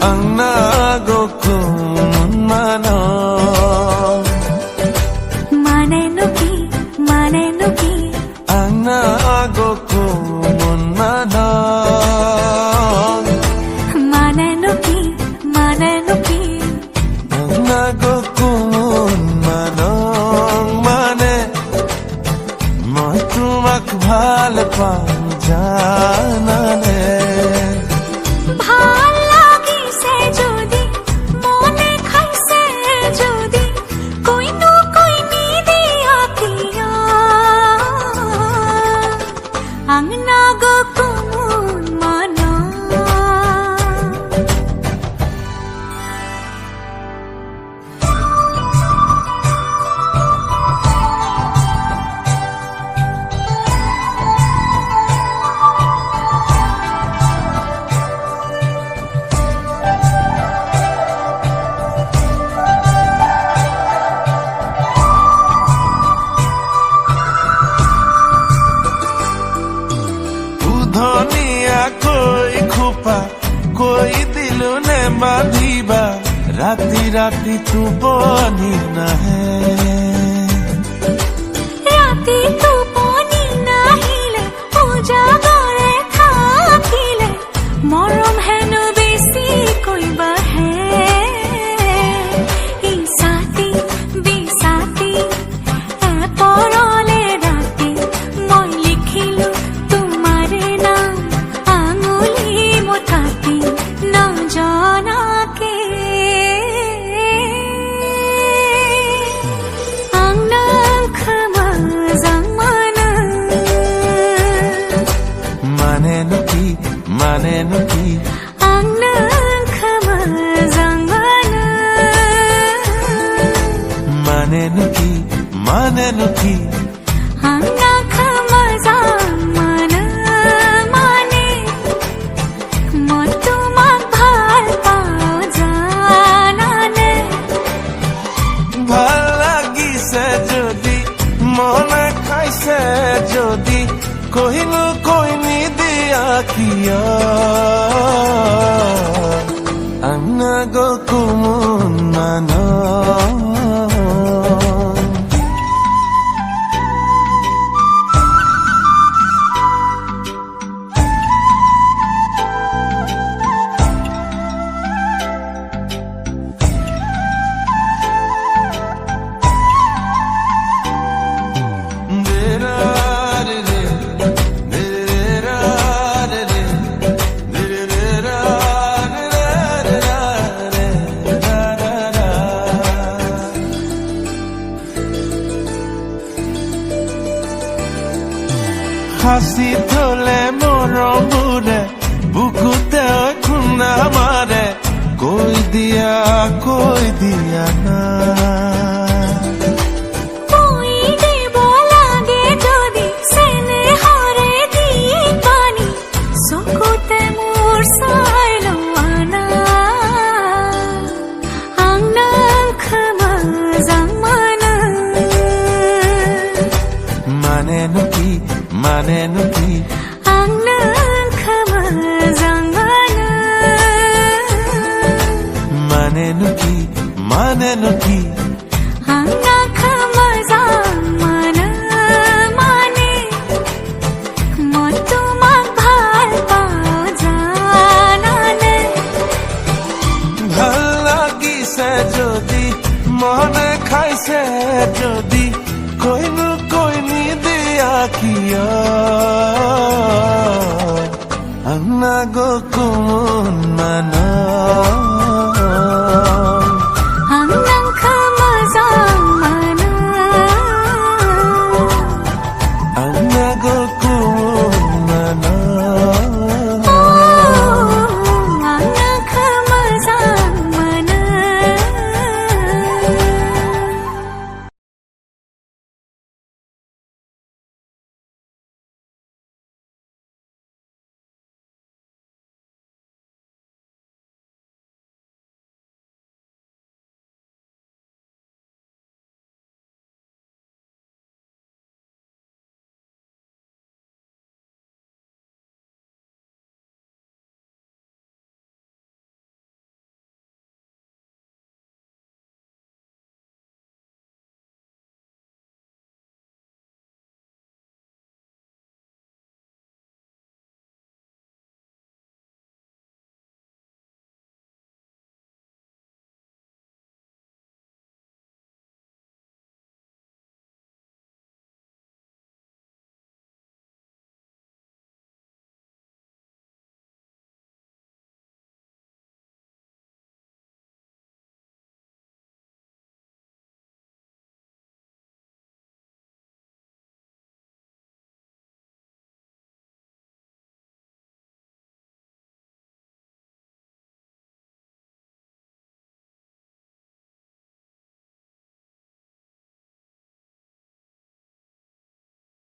Ang nagokun mano Manay nuki Ang nagokun mano Manay nuki Ang nagokun mano Mane Moi tumak bhal pao janane ধনিয়া কই খোপা কই দিলু নে বাঁধিবা ৰাতি ৰাতি টোপনি নাহে ৰাতি টোপনি নাহিলে উজাগৰে থাকিলে মৰম হেনো বেছি কইবাহে ইসাতি বিসাতি পৰলে ৰাতি মই লিখিলো Mane nuki Ang nagkamazang Mane nuki Ang nagkamazang Mane Mo tumak bhal pao janane Bhal lagise jodi mone khaise jodi kohinu koini Kia Ang nagokun mano হাসি থলে মৰম বুৰে বুকুতে খুন্দা মাৰে কৈ দিয়া না কৈ দিব লাগে যদি চেনেহৰে দি পানী চকুতে মোৰ চাই লোৱানা আং নাখামাজাং Mane nuki Ang nagkamazang Mane nuki